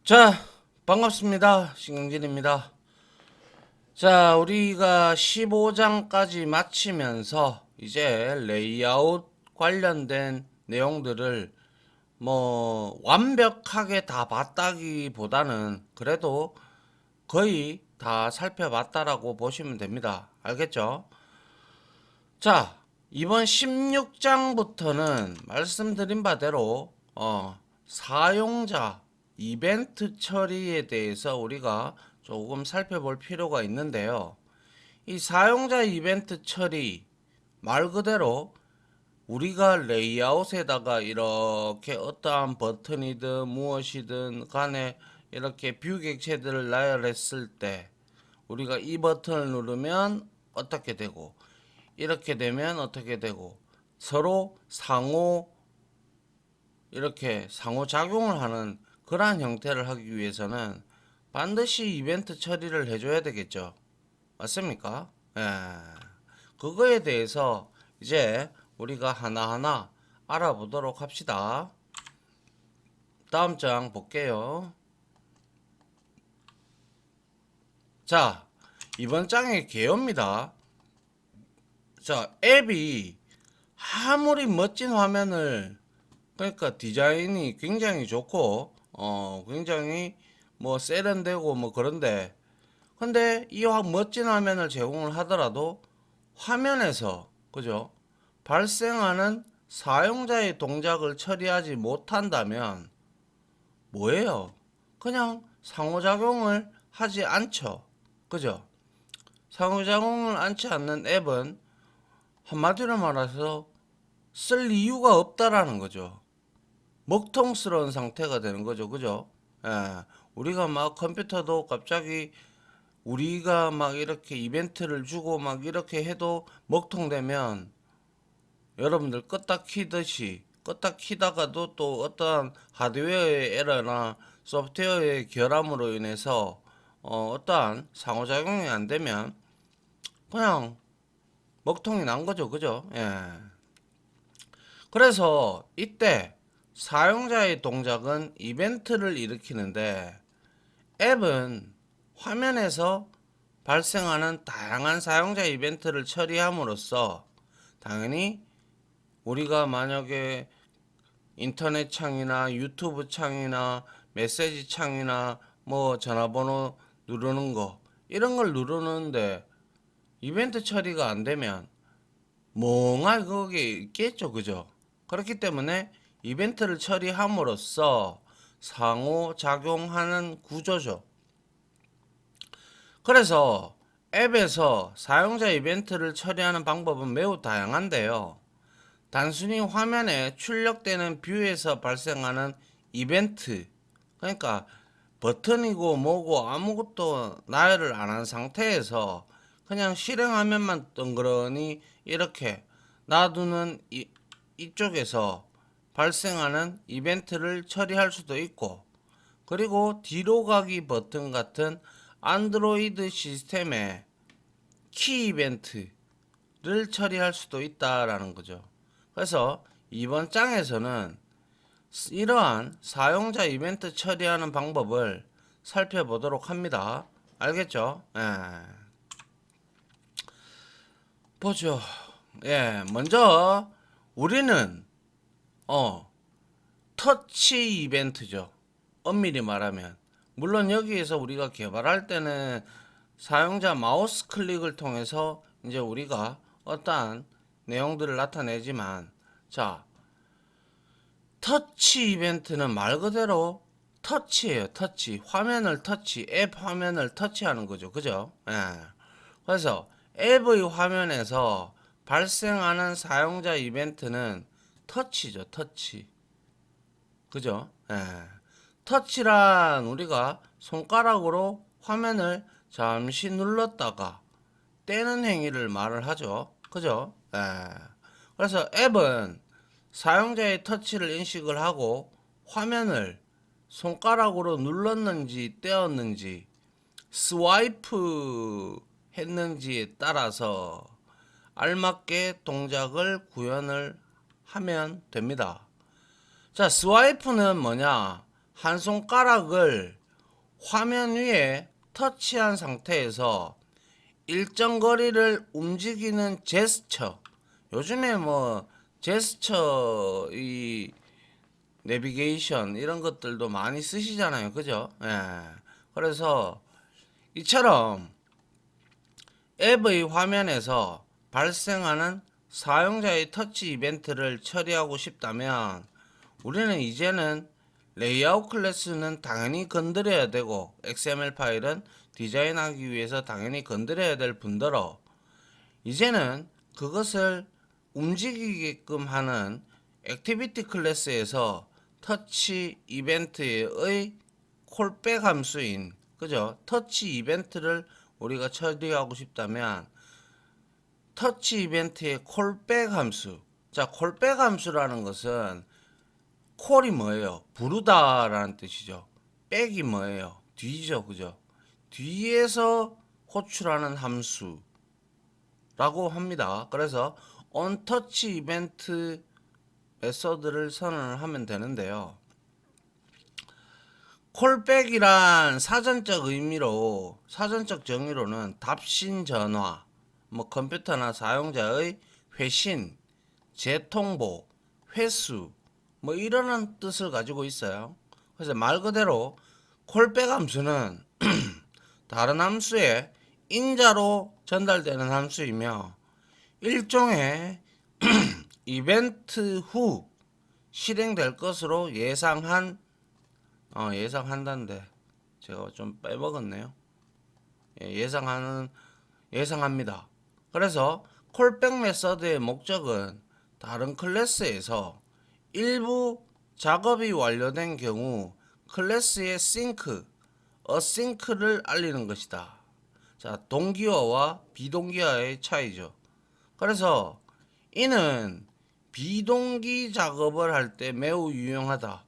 자, 반갑습니다. 신경진입니다. 자, 우리가 15장까지 마치면서 이제 레이아웃 관련된 내용들을 완벽하게 다 봤다기보다는 그래도 거의 다 살펴봤다라고 보시면 됩니다. 알겠죠? 자, 이번 16장부터는 말씀드린 바대로 사용자 이벤트 처리에 대해서 우리가 조금 살펴볼 필요가 있는데요. 이 사용자 이벤트 처리 말 그대로 우리가 레이아웃에다가 이렇게 어떠한 버튼이든 무엇이든 간에 이렇게 뷰 객체들을 나열했을 때 우리가 이 버튼을 누르면 어떻게 되고 이렇게 되면 어떻게 되고 서로 이렇게 상호작용을 하는 그러한 형태를 하기 위해서는 반드시 이벤트 처리를 해줘야 되겠죠. 맞습니까? 예. 그거에 대해서 이제 우리가 하나하나 알아보도록 합시다. 다음 장 볼게요. 자, 이번 장의 개요입니다. 자, 앱이 아무리 멋진 화면을 그러니까 디자인이 굉장히 좋고 굉장히 세련되고 그런데 근데 이 멋진 화면을 제공을 하더라도 화면에서 그죠? 발생하는 사용자의 동작을 처리하지 못한다면 뭐예요? 그냥 상호작용을 하지 않죠. 그죠? 상호작용을 않지 않는 앱은 한마디로 말해서 쓸 이유가 없다라는 거죠. 먹통스러운 상태가 되는 거죠. 그죠? 예. 우리가 막 컴퓨터도 갑자기 우리가 막 이렇게 이벤트를 주고 막 이렇게 해도 먹통되면 여러분들 껐다 키듯이 껐다 키다가도 또 어떠한 하드웨어의 에러나 소프트웨어의 결함으로 인해서 어떠한 상호작용이 안 되면 그냥 먹통이 난 거죠. 그죠? 예. 그래서 이때 사용자의 동작은 이벤트를 일으키는데 앱은 화면에서 발생하는 다양한 사용자 이벤트를 처리함으로써 당연히 우리가 만약에 인터넷 창이나 유튜브 창이나 메시지 창이나 전화번호 누르는 거 이런 걸 누르는데 이벤트 처리가 안 되면 멍하게 거기에 있겠죠. 그죠? 그렇기 때문에 이벤트를 처리함으로써 상호작용하는 구조죠. 그래서 앱에서 사용자 이벤트를 처리하는 방법은 매우 다양한데요. 단순히 화면에 출력되는 뷰에서 발생하는 이벤트, 그러니까 버튼이고 뭐고 아무것도 나열을 안 한 상태에서 그냥 실행 화면만 덩그러니 이렇게 놔두는 이쪽에서 발생하는 이벤트를 처리할 수도 있고, 그리고 뒤로 가기 버튼 같은 안드로이드 시스템의 키 이벤트를 처리할 수도 있다라는 거죠. 그래서 이번 장에서는 이러한 사용자 이벤트 처리하는 방법을 살펴보도록 합니다. 알겠죠? 예. 보죠. 예, 먼저 우리는 터치 이벤트죠. 엄밀히 말하면. 물론 여기에서 우리가 개발할 때는 사용자 마우스 클릭을 통해서 이제 우리가 어떠한 내용들을 나타내지만, 자, 터치 이벤트는 말 그대로 터치예요. 터치. 화면을 터치. 앱 화면을 터치하는 거죠. 그죠? 예. 그래서 앱의 화면에서 발생하는 사용자 이벤트는 터치죠. 터치. 그죠? 예. 터치란 우리가 손가락으로 화면을 잠시 눌렀다가 떼는 행위를 말을 하죠. 그죠? 예. 그래서 앱은 사용자의 터치를 인식을 하고 화면을 손가락으로 눌렀는지 떼었는지 스와이프 했는지에 따라서 알맞게 동작을 구현을 하면 됩니다. 자, 스와이프는 뭐냐? 한 손가락을 화면 위에 터치한 상태에서 일정 거리를 움직이는 제스처. 요즘에 뭐 제스처 이 내비게이션 이런 것들도 많이 쓰시잖아요. 그죠? 예. 그래서 이처럼 앱의 화면에서 발생하는 사용자의 터치 이벤트를 처리하고 싶다면 우리는 이제는 레이아웃 클래스는 당연히 건드려야 되고 XML 파일은 디자인하기 위해서 당연히 건드려야 될 뿐더러 이제는 그것을 움직이게끔 하는 액티비티 클래스에서 터치 이벤트의 콜백 함수인 그죠? 터치 이벤트를 우리가 처리하고 싶다면 터치 이벤트의 콜백 함수. 자, 콜백 함수라는 것은 콜이 뭐예요? 부르다라는 뜻이죠. 백이 뭐예요? 뒤죠, 그죠? 뒤에서 호출하는 함수라고 합니다. 그래서 onTouch 이벤트 메서드를 선언을 하면 되는데요. 콜백이란 사전적 정의로는 답신 전화, 뭐 컴퓨터나 사용자의 회신, 재통보, 회수, 뭐 이런 뜻을 가지고 있어요. 그래서 말 그대로 콜백 함수는 다른 함수에 인자로 전달되는 함수이며 일종의 이벤트 후 실행될 것으로 예상한다는데 제가 좀 빼먹었네요. 예상합니다. 그래서 콜백 메서드의 목적은 다른 클래스에서 일부 작업이 완료된 경우 클래스의 어싱크를 알리는 것이다. 자, 동기화와 비동기화의 차이죠. 그래서 이는 비동기 작업을 할 때 매우 유용하다.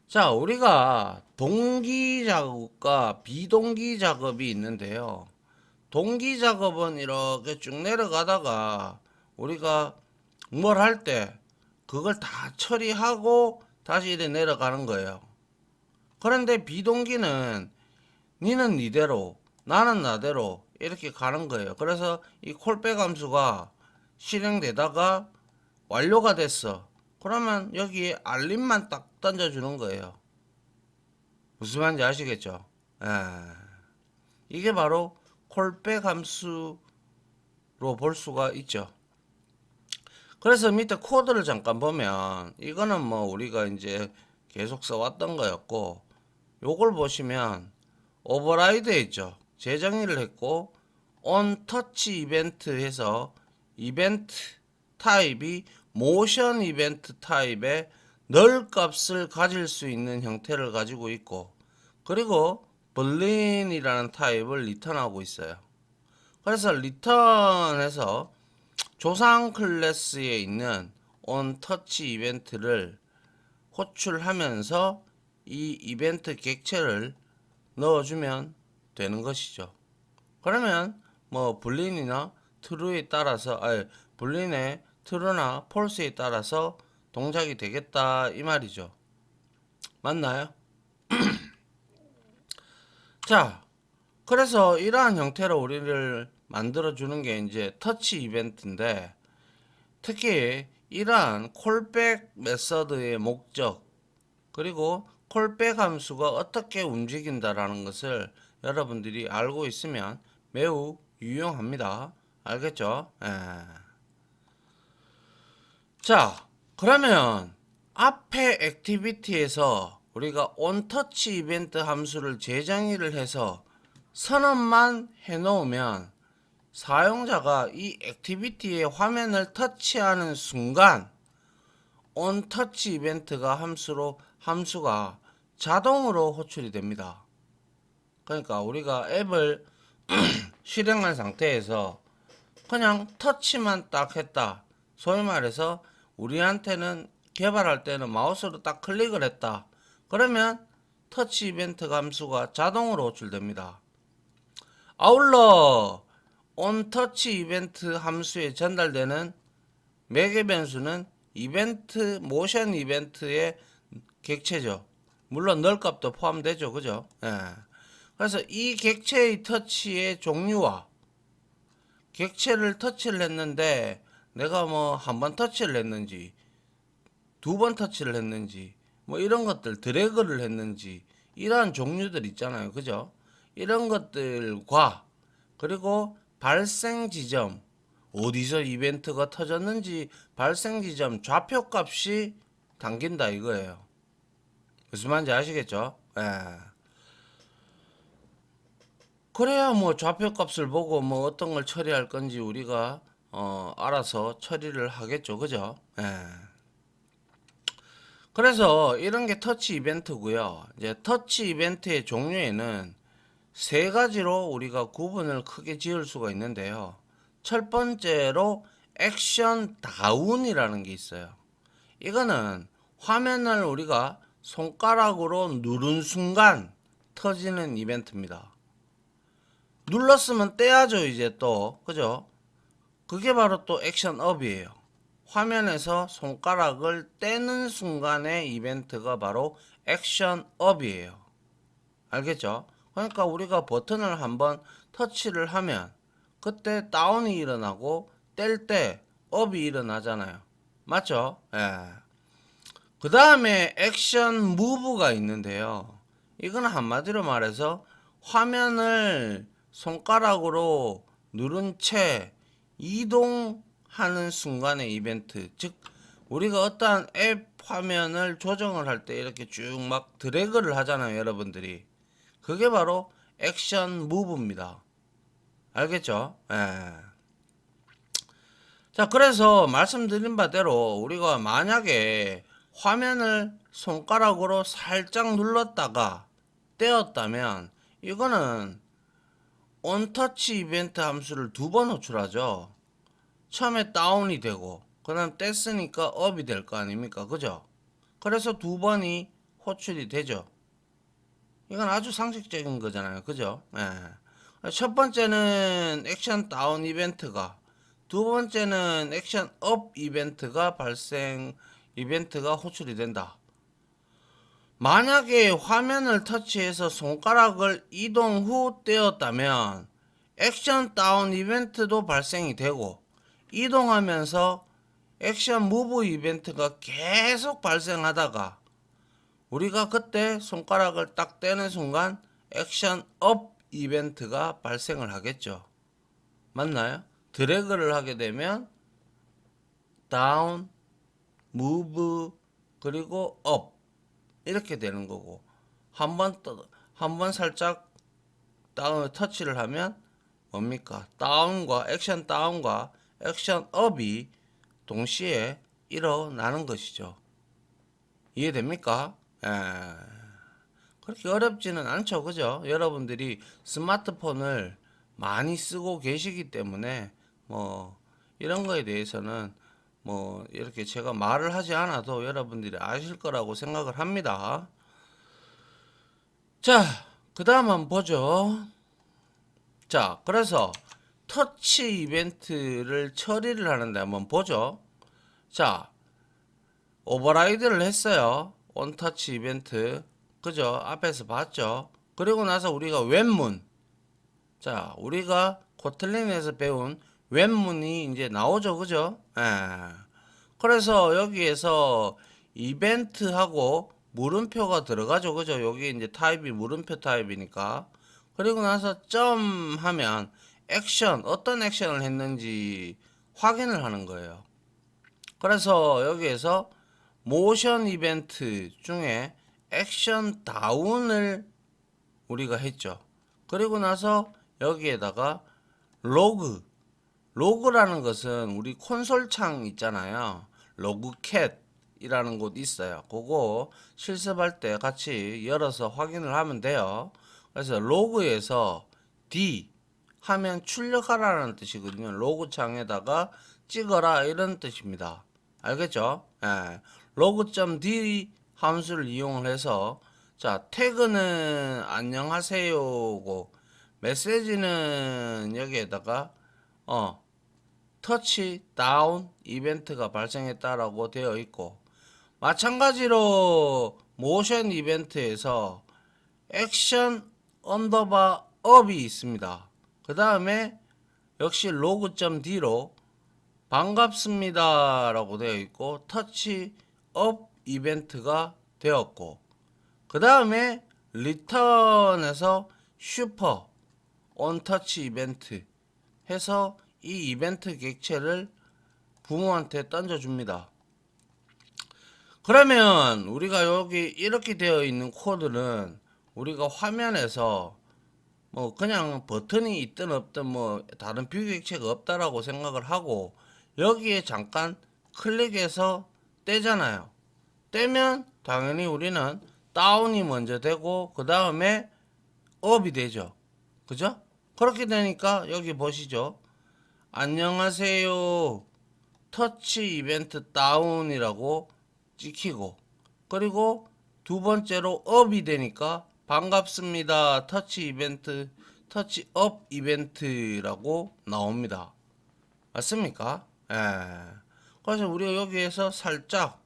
자, 우리가 동기 작업과 비동기 작업이 있는데요. 동기 작업은 이렇게 쭉 내려가다가 우리가 뭘 할 때 그걸 다 처리하고 다시 이렇게 내려가는 거예요. 그런데 비동기는 니는 니대로 나는 나대로 이렇게 가는 거예요. 그래서 이 콜백 함수가 실행되다가 완료가 됐어. 그러면 여기에 알림만 딱 던져주는 거예요. 무슨 말인지 아시겠죠? 예. 이게 바로 콜백 함수로 볼 수가 있죠. 그래서 밑에 코드를 잠깐 보면 이거는 뭐 우리가 이제 계속 써왔던 거였고 요걸 보시면 오버라이드 했죠. 재정의를 했고 on touch 이벤트 해서 이벤트 타입이 모션 이벤트 타입의 널 값을 가질 수 있는 형태를 가지고 있고 그리고 boolean이라는 타입을 리턴하고 있어요. 그래서 리턴해서 조상 클래스에 있는 onTouch 이벤트를 호출하면서 이 이벤트 객체를 넣어주면 되는 것이죠. 그러면 뭐 불린이나 true에 따라서 불린의 true나 false에 따라서 동작이 되겠다 이 말이죠. 맞나요? 자, 그래서 이러한 형태로 우리를 만들어 주는 게 이제 터치 이벤트인데 특히 이러한 콜백 메서드의 목적 그리고 콜백 함수가 어떻게 움직인다라는 것을 여러분들이 알고 있으면 매우 유용합니다. 알겠죠? 예. 자, 그러면 앞에 액티비티에서 우리가 onTouch 이벤트 함수를 재정의를 해서 선언만 해놓으면 사용자가 이 액티비티의 화면을 터치하는 순간 onTouch 이벤트가 함수가 자동으로 호출이 됩니다. 그러니까 우리가 앱을 실행한 상태에서 그냥 터치만 딱 했다. 소위 말해서 우리한테는 개발할 때는 마우스로 딱 클릭을 했다. 그러면 터치 이벤트 함수가 자동으로 호출됩니다. 아울러 onTouch 이벤트 함수에 전달되는 매개 변수는 모션 이벤트의 객체죠. 물론 널 값도 포함되죠. 그죠? 예. 그래서 이 객체의 터치의 종류와 객체를 터치를 했는데 내가 뭐 한 번 터치를 했는지 두 번 터치를 했는지 뭐 이런 것들 드래그를 했는지 이러한 종류들 있잖아요. 그죠? 이런 것들과 그리고 발생 지점 어디서 이벤트가 터졌는지 발생 지점 좌표값이 담긴다 이거예요. 무슨 말인지 아시겠죠? 예. 그래야 뭐 좌표값을 보고 뭐 어떤 걸 처리할 건지 우리가 알아서 처리를 하겠죠. 그죠? 예. 그래서 이런 게 터치 이벤트고요. 이제 터치 이벤트의 종류에는 세 가지로 우리가 구분을 크게 지을 수가 있는데요. 첫 번째로 액션 다운이라는 게 있어요. 이거는 화면을 우리가 손가락으로 누른 순간 터지는 이벤트입니다. 눌렀으면 떼야죠, 이제 또. 그죠? 그게 바로 또 액션 업이에요. 화면에서 손가락을 떼는 순간의 이벤트가 바로 액션 업이에요. 알겠죠? 그러니까 우리가 버튼을 한번 터치를 하면 그때 다운이 일어나고 뗄 때 업이 일어나잖아요. 맞죠? 예. 그 다음에 액션 무브가 있는데요. 이건 한마디로 말해서 화면을 손가락으로 누른 채 이동하는 순간의 이벤트. 즉, 우리가 어떠한 앱 화면을 조정을 할 때 이렇게 쭉 막 드래그를 하잖아요, 여러분들이. 그게 바로 액션 무브입니다. 알겠죠? 예. 자, 그래서 말씀드린 바대로 우리가 만약에 화면을 손가락으로 살짝 눌렀다가 떼었다면 이거는 온터치 이벤트 함수를 두 번 호출하죠. 처음에 다운이 되고 그 다음 뗐으니까 업이 될 거 아닙니까? 그죠? 그래서 두 번이 호출이 되죠. 이건 아주 상식적인 거잖아요. 그죠? 예. 첫 번째는 액션 다운 이벤트가 두 번째는 액션 업 이벤트가 호출이 된다. 만약에 화면을 터치해서 손가락을 이동 후 떼었다면 액션 다운 이벤트도 발생이 되고 이동하면서 액션 무브 이벤트가 계속 발생하다가 우리가 그때 손가락을 딱 떼는 순간 액션 업 이벤트가 발생을 하겠죠. 맞나요? 드래그를 하게 되면 다운, 무브, 그리고 업 이렇게 되는 거고 한 번 살짝 다운 터치를 하면 뭡니까? 액션 다운과 액션 업이 동시에 일어나는 것이죠. 이해됩니까? 예. 그렇게 어렵지는 않죠. 그죠? 여러분들이 스마트폰을 많이 쓰고 계시기 때문에 뭐 이런 거에 대해서는 뭐 이렇게 제가 말을 하지 않아도 여러분들이 아실 거라고 생각을 합니다. 자, 그 다음 한번 보죠. 자, 그래서 터치 이벤트를 처리를 하는데 한번 보죠. 자, 오버라이드를 했어요. 온터치 이벤트. 그죠? 앞에서 봤죠? 그리고 나서 우리가 웹문. 자, 우리가 코틀린에서 배운 웹문이 이제 나오죠. 그죠? 예. 그래서 여기에서 이벤트하고 물음표가 들어가죠. 그죠? 여기 이제 타입이 물음표 타입이니까. 그리고 나서 점 하면 액션, 어떤 액션을 했는지 확인을 하는 거예요. 그래서 여기에서 모션 이벤트 중에 액션 다운을 우리가 했죠. 그리고 나서 여기에다가 로그라는 것은 우리 콘솔 창 있잖아요. 로그캣이라는 곳 있어요. 그거 실습할 때 같이 열어서 확인을 하면 돼요. 그래서 로그에서 D 하면 출력하라는 뜻이거든요. 로그 창에다가 찍어라 이런 뜻입니다. 알겠죠? 예. 로그.d 함수를 이용을 해서 자, 태그는 안녕하세요고 메시지는 여기에다가 터치 다운 이벤트가 발생했다라고 되어 있고 마찬가지로 모션 이벤트에서 액션 언더바 업이 있습니다. 그 다음에 역시 로그.d로 반갑습니다 라고 되어 있고 터치 업 이벤트가 되었고, 그 다음에 리턴에서 슈퍼 온 터치 이벤트 해서 이 이벤트 객체를 부모한테 던져줍니다. 그러면 우리가 여기 이렇게 되어 있는 코드는 우리가 화면에서 뭐 그냥 버튼이 있든 없든 뭐 다른 뷰 객체가 없다라고 생각을 하고 여기에 잠깐 클릭해서 떼잖아요. 떼면 당연히 우리는 다운이 먼저 되고 그 다음에 업이 되죠. 그죠? 그렇게 되니까 여기 보시죠. 안녕하세요. 터치 이벤트 다운이라고 찍히고, 그리고 두 번째로 업이 되니까 반갑습니다. 터치 이벤트, 터치 업 이벤트라고 나옵니다. 맞습니까? 예. 그래서 우리가 여기에서 살짝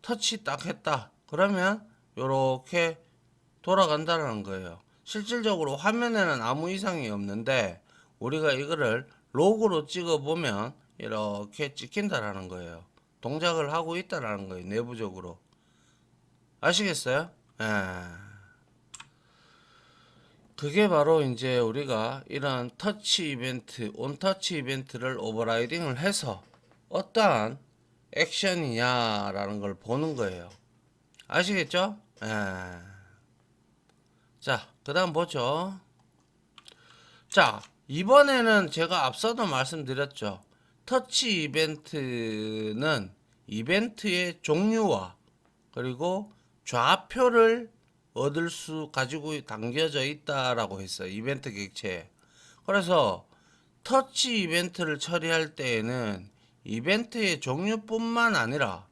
터치 딱 했다. 그러면 요렇게 돌아간다는 거예요. 실질적으로 화면에는 아무 이상이 없는데 우리가 이거를 로그로 찍어 보면 이렇게 찍힌다라는 거예요. 동작을 하고 있다라는 거예요. 내부적으로. 아시겠어요? 예. 그게 바로 이제 우리가 이런 터치 이벤트, 온터치 이벤트를 오버라이딩을 해서 어떠한 액션이냐라는 걸 보는 거예요. 아시겠죠? 예. 자, 그 다음 보죠. 자, 이번에는 제가 앞서도 말씀드렸죠. 터치 이벤트는 이벤트의 종류와 그리고 좌표를 얻을 수 가지고 담겨져 있다라고 했어요. 이벤트 객체에. 그래서 터치 이벤트를 처리할 때에는 이벤트의 종류뿐만 아니라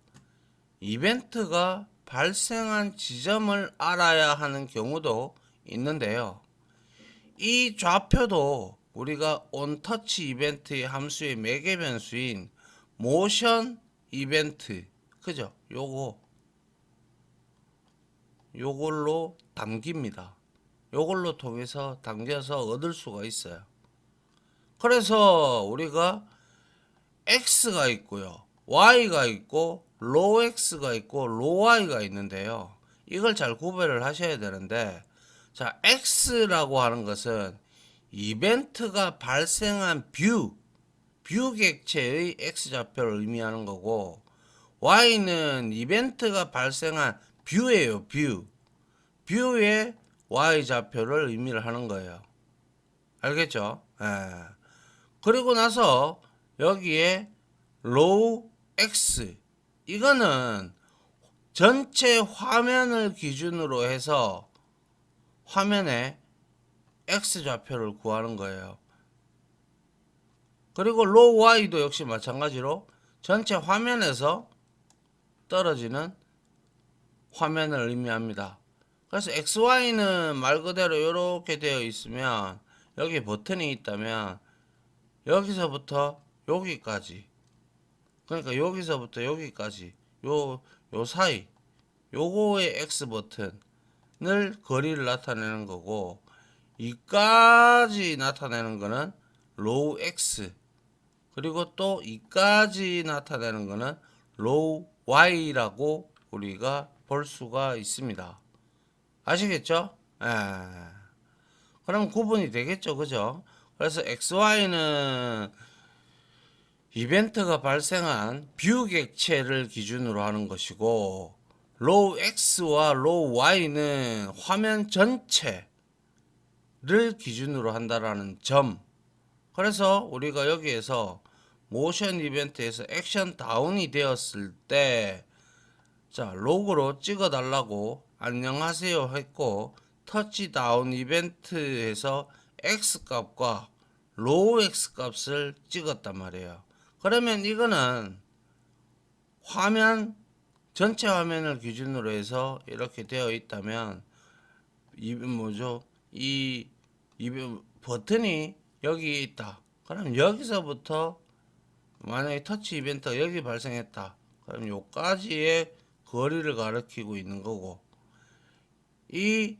이벤트가 발생한 지점을 알아야 하는 경우도 있는데요. 이 좌표도 우리가 온터치 이벤트의 함수의 매개 변수인 모션 이벤트, 그죠? 요걸로 담깁니다. 요걸로 통해서 담겨서 얻을 수가 있어요. 그래서 우리가 X가 있고요, Y가 있고, 로우 X가 있고, 로우 Y가 있는데요. 이걸 잘 구별을 하셔야 되는데, 자, X라고 하는 것은 이벤트가 발생한 뷰 객체의 X좌표를 의미하는 거고, Y는 이벤트가 발생한 뷰예요, 뷰의 Y좌표를 의미를 하는 거예요. 알겠죠? 예. 그리고 나서 여기에 로우 X, 이거는 전체 화면을 기준으로 해서 화면에 X좌표를 구하는 거예요. 그리고 로우 Y도 역시 마찬가지로 전체 화면에서 떨어지는 화면을 의미합니다. 그래서 XY는 말 그대로 이렇게 되어 있으면 여기 버튼이 있다면 여기서부터 여기까지, 그러니까 여기서부터 여기까지 요 사이 요거의 X 버튼을 거리를 나타내는 거고, 이까지 나타내는 거는 로우 X, 그리고 또 이까지 나타내는 거는 로우 Y라고 우리가 볼 수가 있습니다. 아시겠죠? 예. 그럼 구분이 되겠죠, 그죠? 그래서 XY는 이벤트가 발생한 뷰 객체를 기준으로 하는 것이고, 로우 X와 로우 Y는 화면 전체를 기준으로 한다라는 점. 그래서 우리가 여기에서 모션 이벤트에서 액션 다운이 되었을 때, 자, 로그로 찍어 달라고 안녕하세요 했고, 터치 다운 이벤트에서 X 값과 로우 X 값을 찍었단 말이에요. 그러면 이거는 화면 전체 화면을 기준으로 해서 이렇게 되어 있다면 이 버튼이 여기 있다. 그럼 여기서부터 만약에 터치 이벤트가 여기 발생했다. 그럼 요까지의 거리를 가리키고 있는 거고, 이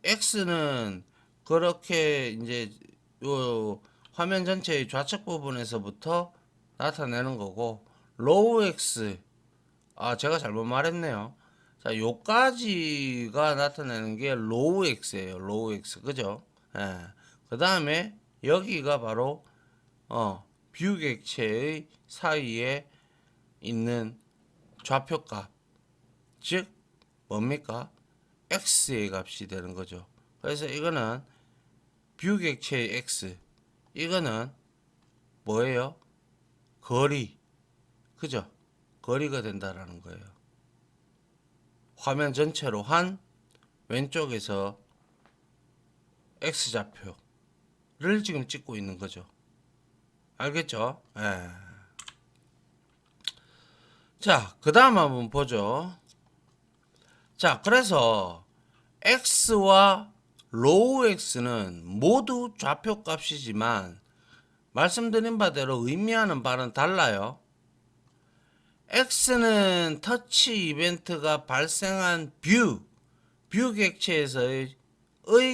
X는 그렇게 이제 요 화면 전체의 좌측 부분에서부터 나타내는 거고, 로우 X, 제가 잘못 말했네요. 자, 요까지가 나타내는 게 로우 X예요. 로우 X. 그죠? 예. 그 다음에 여기가 바로, 뷰객체의 사이에 있는 좌표값. 즉, 뭡니까? X의 값이 되는 거죠. 그래서 이거는 뷰객체의 X. 이거는 뭐예요? 거리. 그죠? 거리가 된다라는 거예요. 화면 전체로 한 왼쪽에서 X좌표를 지금 찍고 있는 거죠. 알겠죠? 예. 자, 그 다음 한번 보죠. 자, 그래서 X와 로우 X는 모두 좌표 값이지만 말씀드린 바대로 의미하는 바는 달라요. X는 터치 이벤트가 발생한 뷰 객체에서의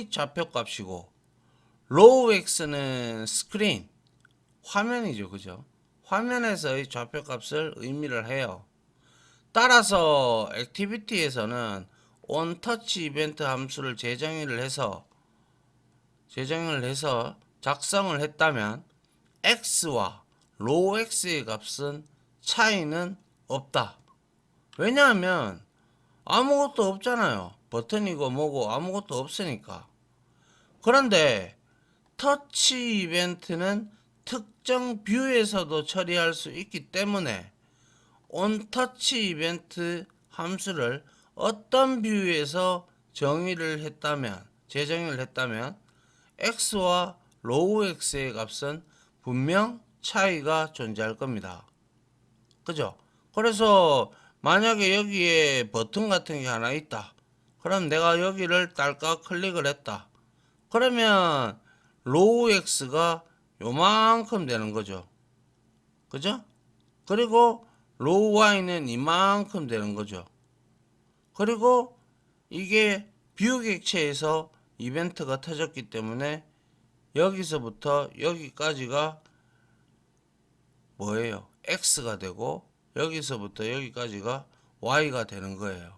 좌표 값이고, 로우 X는 스크린, 화면이죠. 그죠? 화면에서의 좌표 값을 의미를 해요. 따라서 액티비티에서는 on touch 이벤트 함수를 재정의를 해서 작성을 했다면 X와 로우 X의 값은 차이는 없다. 왜냐하면 아무것도 없잖아요. 버튼이고 뭐고 아무것도 없으니까. 그런데 터치 이벤트는 특정 뷰에서도 처리할 수 있기 때문에 on touch 이벤트 함수를 어떤 뷰에서 재정의를 했다면 X와 로우 X의 값은 분명 차이가 존재할 겁니다. 그죠? 그래서 만약에 여기에 버튼 같은 게 하나 있다. 그럼 내가 여기를 딸깍 클릭을 했다. 그러면 로우 X가 요만큼 되는 거죠. 그죠? 그리고 로우 Y는 이만큼 되는 거죠. 그리고 이게 뷰 객체에서 이벤트가 터졌기 때문에 여기서부터 여기까지가 뭐예요? X가 되고 여기서부터 여기까지가 Y가 되는 거예요.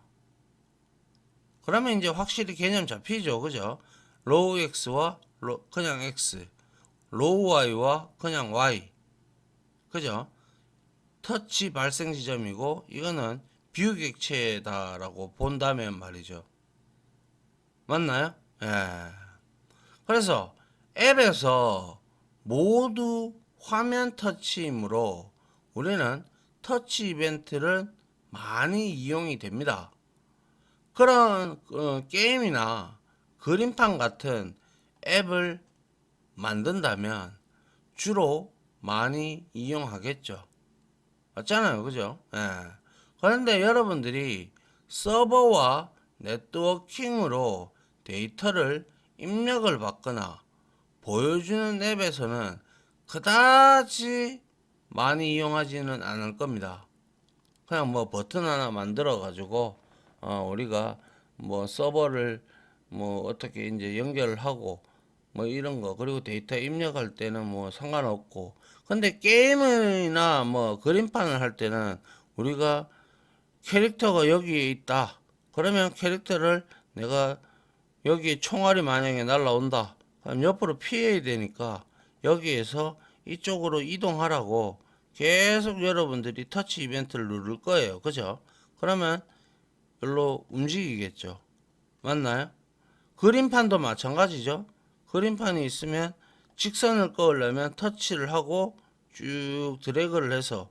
그러면 이제 확실히 개념 잡히죠. 그죠? 로우 X와 그냥 X, 로우 Y와 그냥 Y. 그죠? 터치 발생 지점이고 이거는 뷰 객체다라고 본다면 말이죠. 맞나요? 예. 그래서 앱에서 모두 화면 터치이므로 우리는 터치 이벤트를 많이 이용이 됩니다. 그런 게임이나 그림판 같은 앱을 만든다면 주로 많이 이용하겠죠. 맞잖아요. 그죠? 예. 그런데 여러분들이 서버와 네트워킹으로 데이터를 입력을 받거나 보여주는 앱에서는 그다지 많이 이용하지는 않을 겁니다. 그냥 뭐 버튼 하나 만들어 가지고 우리가 뭐 서버를 뭐 어떻게 이제 연결을 하고 뭐 이런 거, 그리고 데이터 입력할 때는 뭐 상관없고, 근데 게임이나 뭐 그림판을 할 때는 우리가 캐릭터가 여기에 있다. 그러면 캐릭터를 내가 여기에 총알이 만약에 날라온다. 그럼 옆으로 피해야 되니까 여기에서 이쪽으로 이동하라고 계속 여러분들이 터치 이벤트를 누를 거예요. 그죠? 그러면 별로 움직이겠죠. 맞나요? 그림판도 마찬가지죠. 그림판이 있으면 직선을 그으려면 터치를 하고 쭉 드래그를 해서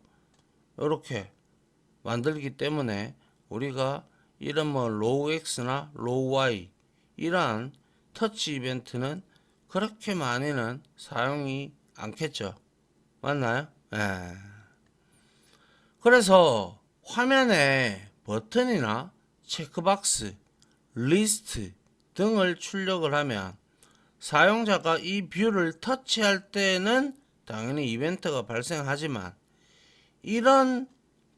이렇게 만들기 때문에 우리가 이런 뭐 로우 X나 로우 Y 이러한 터치 이벤트는 그렇게 많이는 사용이 않겠죠. 맞나요? 예. 그래서 화면에 버튼이나 체크박스, 리스트 등을 출력을 하면 사용자가 이 뷰를 터치할 때는 당연히 이벤트가 발생하지만 이런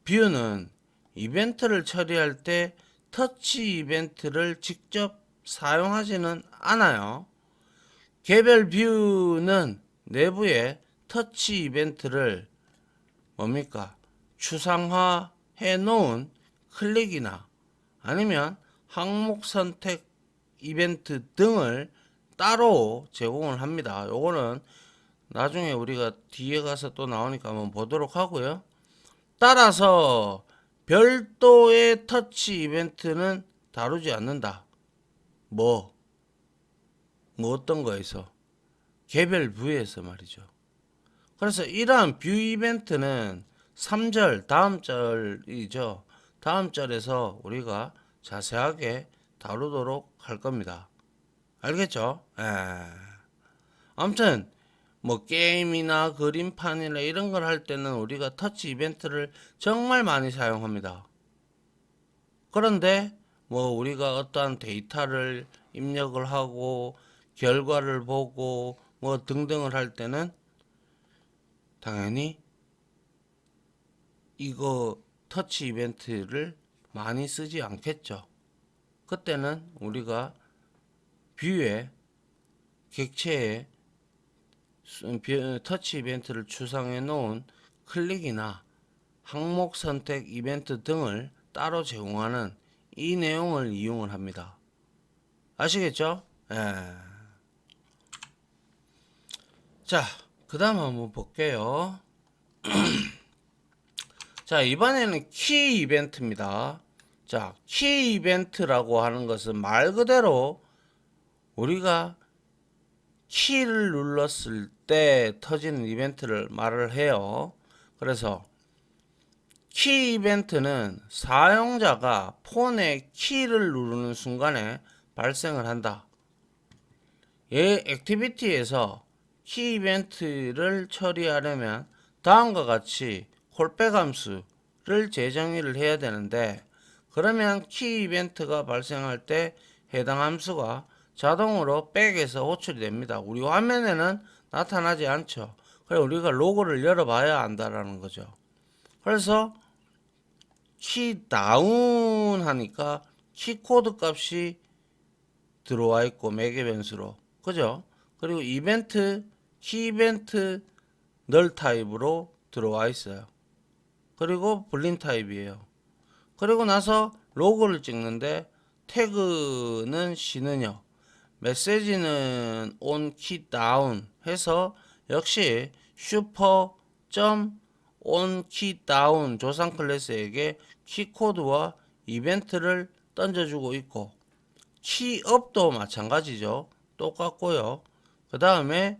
뷰는 이벤트를 처리할 때 터치 이벤트를 직접 사용하지는 않아요. 개별 뷰는 내부에 터치 이벤트를 뭡니까? 추상화해 놓은 클릭이나 아니면 항목 선택 이벤트 등을 따로 제공을 합니다. 요거는 나중에 우리가 뒤에 가서 또 나오니까 한번 보도록 하고요. 따라서 별도의 터치 이벤트는 다루지 않는다. 뭐 어떤 거에서? 개별 뷰에서 말이죠. 그래서 이러한 뷰 이벤트는 3절 다음 절이죠. 다음 절에서 우리가 자세하게 다루도록 할 겁니다. 알겠죠? 아무튼 뭐 게임이나 그림판이나 이런 걸 할 때는 우리가 터치 이벤트를 정말 많이 사용합니다. 그런데 뭐 우리가 어떠한 데이터를 입력을 하고 결과를 보고 뭐 등등을 할 때는 당연히 이거 터치 이벤트를 많이 쓰지 않겠죠. 그때는 우리가 뷰에 객체에 터치 이벤트를 추상해 놓은 클릭이나 항목 선택 이벤트 등을 따로 제공하는 이 내용을 이용을 합니다. 아시겠죠? 자, 그 다음 한번 볼게요. 자, 이번에는 키 이벤트입니다. 자, 키 이벤트라고 하는 것은 말 그대로 우리가 키를 눌렀을 때 터지는 이벤트를 말을 해요. 그래서 키 이벤트는 사용자가 폰의 키를 누르는 순간에 발생을 한다. 액티비티에서 키 이벤트를 처리하려면 다음과 같이 콜백 함수를 재정의를 해야 되는데, 그러면 키 이벤트가 발생할 때 해당 함수가 자동으로 백에서 호출이 됩니다. 우리 화면에는 나타나지 않죠. 그래서 우리가 로그를 열어봐야 안다라는 거죠. 그래서 키 다운 하니까 키 코드 값이 들어와 있고 매개 변수로, 그죠? 그리고 이벤트 키 이벤트 널 타입으로 들어와 있어요. 그리고 불린 타입이에요. 그리고 나서 로고를 찍는데 태그는 쉬는요, 메시지는 on key down 해서 역시 슈퍼 on key down 조상 클래스에게 키코드와 이벤트를 던져주고 있고, 키업도 마찬가지죠. 똑같고요. 그 다음에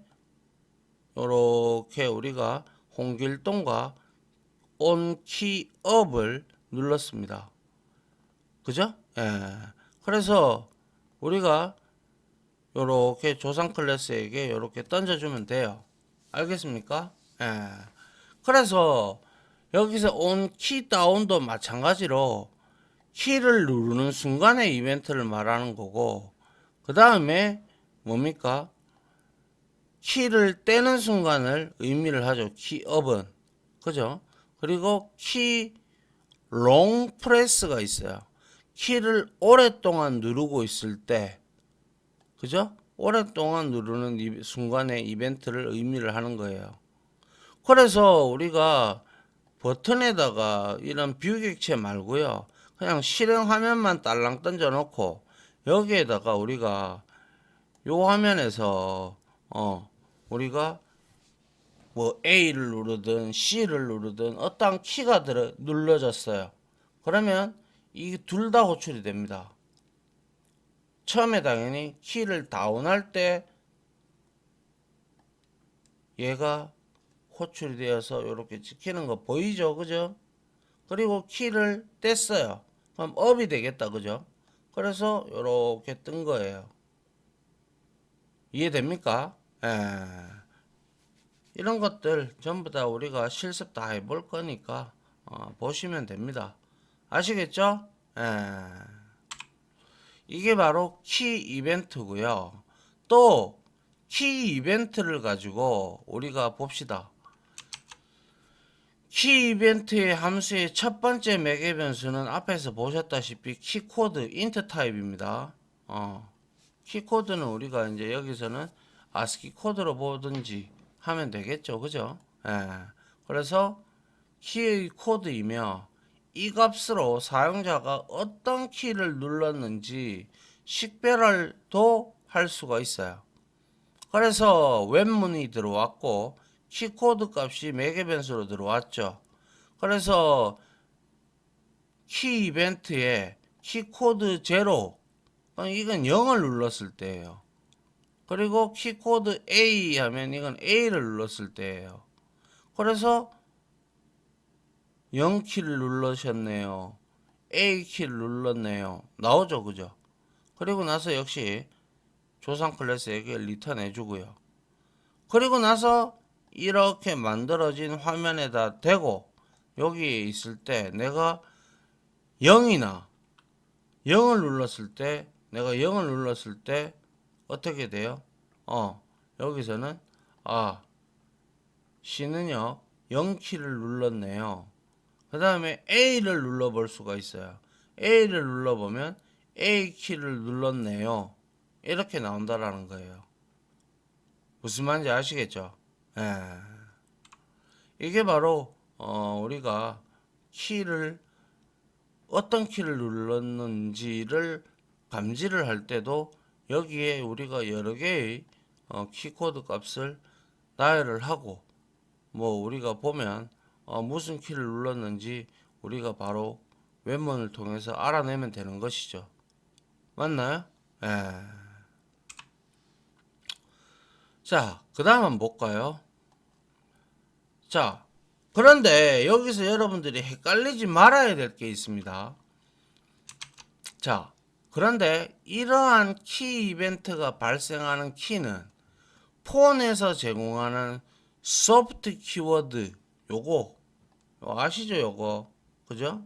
이렇게 우리가 홍길동과 on 키업을 눌렀습니다. 그죠? 그래서 우리가 요렇게 조상 클래스에게 요렇게 던져주면 돼요. 알겠습니까? 그래서 여기서 on 키 다운도 마찬가지로 키를 누르는 순간의 이벤트를 말하는 거고, 그 다음에 뭡니까? 키를 떼는 순간을 의미를 하죠. 키업은. 그죠? 그리고 키 롱 프레스가 있어요. 키를 오랫동안 누르고 있을 때, 그죠? 오랫동안 누르는 순간의 이벤트를 의미를 하는 거예요. 그래서 우리가 버튼에다가 이런 뷰 객체 말고요, 그냥 실행 화면만 딸랑 던져 놓고 여기에다가 우리가 요 화면에서 우리가 뭐 A를 누르든 C를 누르든 어떠한 키가 눌러졌어요. 그러면 이 둘 다 호출이 됩니다. 처음에 당연히 키를 다운할 때 얘가 호출이 되어서 이렇게 찍히는 거 보이죠? 그죠? 그리고 키를 뗐어요. 그럼 업이 되겠다. 그죠? 그래서 이렇게 뜬 거예요. 이해됩니까? 이런 것들 전부 다 우리가 실습 다 해볼 거니까 보시면 됩니다. 아시겠죠? 이게 바로 키 이벤트고요. 또 키 이벤트를 가지고 우리가 봅시다. 키 이벤트의 함수의 첫 번째 매개 변수는 앞에서 보셨다시피 키코드 인트 타입입니다. 키코드는 우리가 이제 여기서는 아스키 코드로 보든지 하면 되겠죠. 그죠? 예. 그래서 키의 코드이며 이 값으로 사용자가 어떤 키를 눌렀는지 식별도 할 수가 있어요. 그래서 웹문이 들어왔고 키코드 값이 매개 변수로 들어왔죠. 그래서 키 이벤트에 키코드 0, 이건 0을 눌렀을 때예요. 그리고 키코드 A 하면 이건 A를 눌렀을 때예요. 그래서 0키를 누르셨네요. A키를 눌렀네요. 나오죠. 그죠? 그리고 나서 역시 조상 클래스에게 리턴 해주고요. 그리고 나서 이렇게 만들어진 화면에다 대고 여기에 있을 때 내가 0이나 0을 눌렀을 때 내가 0을 눌렀을 때 어떻게 돼요? 여기서는 C는요 0키를 눌렀네요. 그 다음에 A를 눌러볼 수가 있어요. A를 눌러보면 A키를 눌렀네요. 이렇게 나온다라는 거예요. 무슨 말인지 아시겠죠? 예. 이게 바로 우리가 키를 어떤 키를 눌렀는지를 감지를 할 때도 여기에 우리가 여러 개의 키코드 값을 나열을 하고 뭐 우리가 보면 무슨 키를 눌렀는지 우리가 바로 웹문을 통해서 알아내면 되는 것이죠. 맞나요? 예. 자, 그 다음 한번 볼까요? 자, 그런데 여기서 여러분들이 헷갈리지 말아야 될 게 있습니다. 자, 그런데 이러한 키 이벤트가 발생하는 키는 폰에서 제공하는 소프트 키워드 요거 아시죠? 요거 그죠?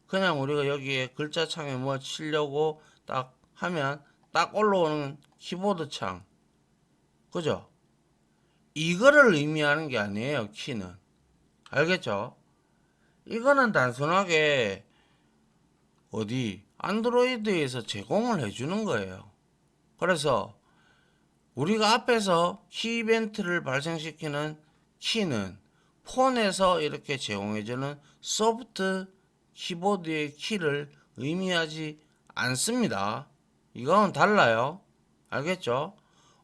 그냥 우리가 여기에 글자창에 뭐 치려고 딱 하면 딱 올라오는 키보드 창 그죠? 이거를 의미하는 게 아니에요. 키는 알겠죠? 이거는 단순하게 어디 안드로이드에서 제공을 해주는 거예요. 그래서 우리가 앞에서 키 이벤트를 발생시키는 키는 폰에서 이렇게 제공해주는 소프트 키보드의 키를 의미하지 않습니다. 이건 달라요. 알겠죠?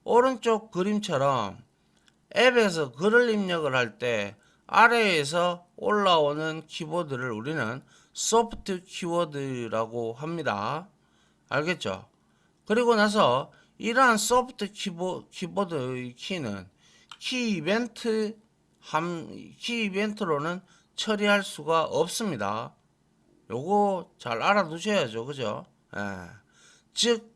오른쪽 그림처럼 앱에서 글을 입력을 할 때 아래에서 올라오는 키보드를 우리는 소프트 키워드라고 합니다. 알겠죠? 그리고 나서 이러한 소프트 키보드의 키는 키 이벤트로는 처리할 수가 없습니다. 요거 잘 알아두셔야죠. 그죠? 예. 즉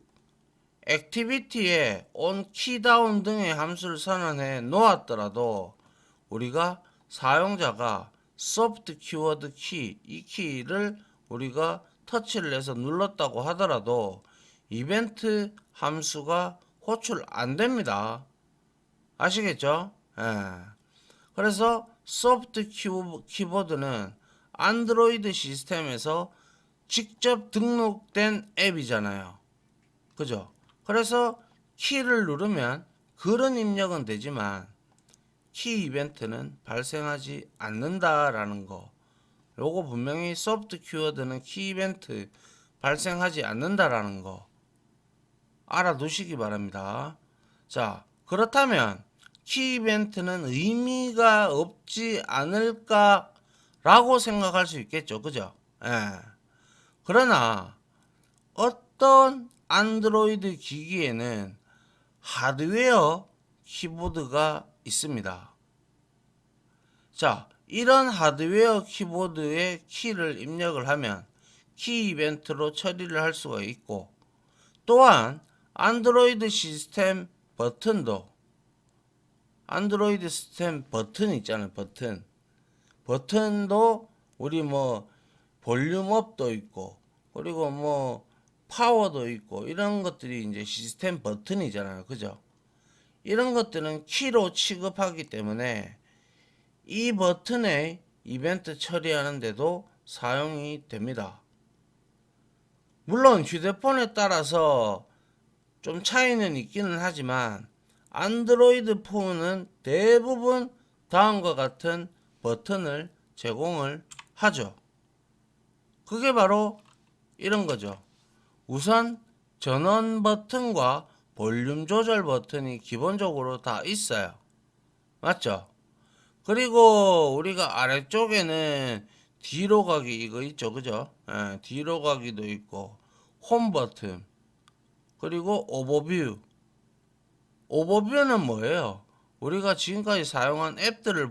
액티비티에 on, 키다운 등의 함수를 선언해 놓았더라도 우리가 사용자가 소프트 키워드 키, 이 키를 우리가 터치를 해서 눌렀다고 하더라도 이벤트 함수가 호출 안 됩니다. 아시겠죠? 예. 그래서 소프트 키보드는 안드로이드 시스템에서 직접 등록된 앱이잖아요. 그죠? 그래서 키를 누르면 글은 입력은 되지만 키 이벤트는 발생하지 않는다라는 거. 요거 분명히 소프트 키워드는 키 이벤트 발생하지 않는다라는 거 알아두시기 바랍니다. 자, 그렇다면 키 이벤트는 의미가 없지 않을까라고 생각할 수 있겠죠. 그죠? 예. 그러나 어떤 안드로이드 기기에는 하드웨어 키보드가 있습니다. 자, 이런 하드웨어 키보드에 키를 입력을 하면 키 이벤트로 처리를 할 수가 있고 또한 안드로이드 시스템 버튼도 안드로이드 시스템 버튼 있잖아요. 버튼도 우리 뭐 볼륨업도 있고 그리고 뭐 파워도 있고 이런 것들이 이제 시스템 버튼이잖아요. 그죠? 이런 것들은 키로 취급하기 때문에 이 버튼에 이벤트 처리하는데도 사용이 됩니다. 물론 휴대폰에 따라서 좀 차이는 있기는 하지만 안드로이드 폰은 대부분 다음과 같은 버튼을 제공을 하죠. 그게 바로 이런 거죠. 우선 전원 버튼과 볼륨 조절 버튼이 기본적으로 다 있어요. 맞죠? 그리고 우리가 아래쪽에는 뒤로 가기 이거 있죠. 그죠? 예, 뒤로 가기도 있고 홈 버튼 그리고 오버뷰. 오버뷰는 뭐예요? 우리가 지금까지 사용한 앱들을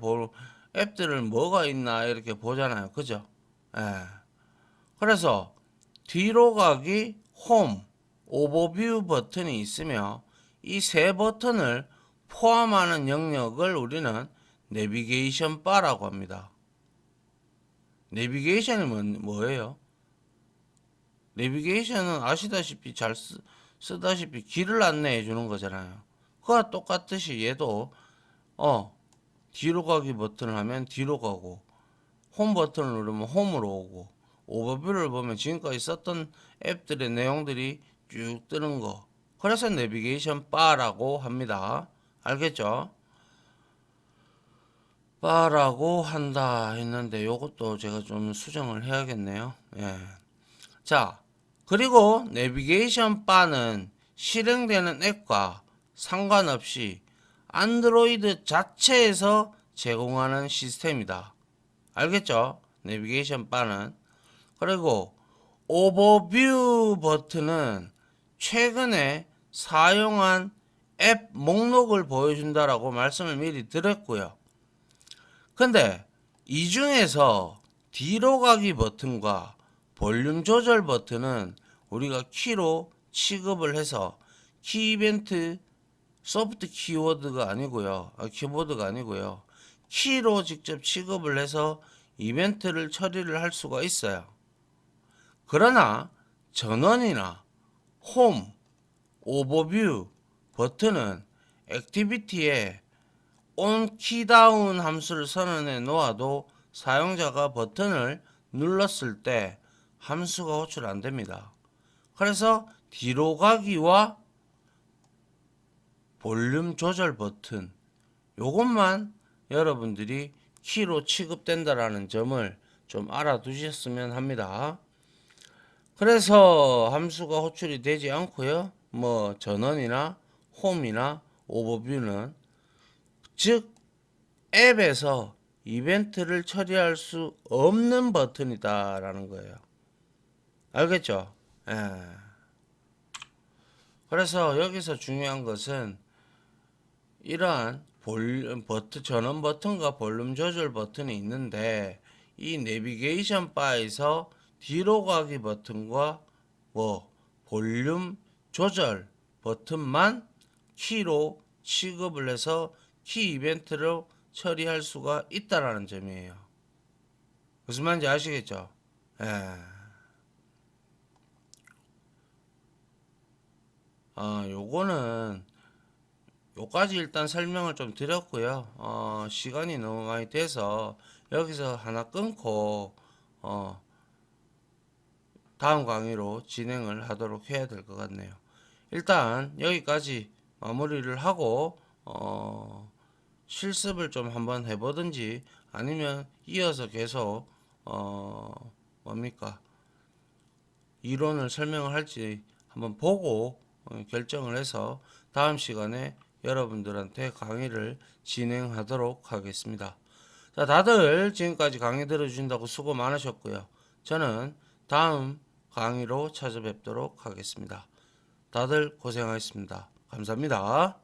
뭐가 있나 이렇게 보잖아요. 그죠? 예. 그래서 뒤로 가기, 홈, 오버뷰 버튼이 있으며 이 세 버튼을 포함하는 영역을 우리는 내비게이션 바라고 합니다. 내비게이션이 뭐예요? 내비게이션은 아시다시피 쓰다시피 길을 안내해 주는 거잖아요. 그와 똑같듯이 얘도 뒤로 가기 버튼을 하면 뒤로 가고 홈 버튼을 누르면 홈으로 오고 오버뷰를 보면 지금까지 썼던 앱들의 내용들이 쭉 뜨는 거. 그래서 내비게이션 바라고 합니다. 알겠죠? 바라고 한다 했는데 요것도 제가 좀 수정을 해야겠네요. 예. 자, 그리고 내비게이션 바는 실행되는 앱과 상관없이 안드로이드 자체에서 제공하는 시스템이다. 알겠죠? 내비게이션 바는. 그리고 오버뷰 버튼은 최근에 사용한 앱 목록을 보여준다라고 말씀을 미리 드렸고요. 근데 이 중에서 뒤로 가기 버튼과 볼륨 조절 버튼은 우리가 키로 취급을 해서 키 이벤트 소프트 키워드가 아니고요. 키보드가 아니고요. 키로 직접 취급을 해서 이벤트를 처리를 할 수가 있어요. 그러나 전원이나 홈, 오버뷰 버튼은 액티비티에 온 키다운 함수를 선언해 놓아도 사용자가 버튼을 눌렀을 때 함수가 호출 안 됩니다. 그래서 뒤로 가기와 볼륨 조절 버튼 요것만 여러분들이 키로 취급된다라는 점을 좀 알아두셨으면 합니다. 그래서 함수가 호출이 되지 않고요. 뭐 전원이나 홈이나 오버뷰는 즉 앱에서 이벤트를 처리할 수 없는 버튼이다 라는 거예요. 알겠죠? 예. 그래서 여기서 중요한 것은 이러한 전원 버튼과 볼륨 조절 버튼이 있는데 이 내비게이션 바에서 뒤로 가기 버튼과 볼륨 조절 버튼만 키로 취급을 해서 키 이벤트로 처리할 수가 있다라는 점이에요. 무슨 말인지 아시겠죠? 예. 요거는 요까지 일단 설명을 좀 드렸고요. 시간이 너무 많이 돼서 여기서 하나 끊고 다음 강의로 진행을 하도록 해야 될 것 같네요. 일단 여기까지 마무리를 하고 실습을 좀 한번 해보든지 아니면 이어서 계속 이론을 설명을 할지 한번 보고 결정을 해서 다음 시간에 여러분들한테 강의를 진행하도록 하겠습니다. 자, 다들 지금까지 강의 들어주신다고 수고 많으셨고요. 저는 다음 강의로 찾아뵙도록 하겠습니다. 다들 고생하셨습니다. 감사합니다.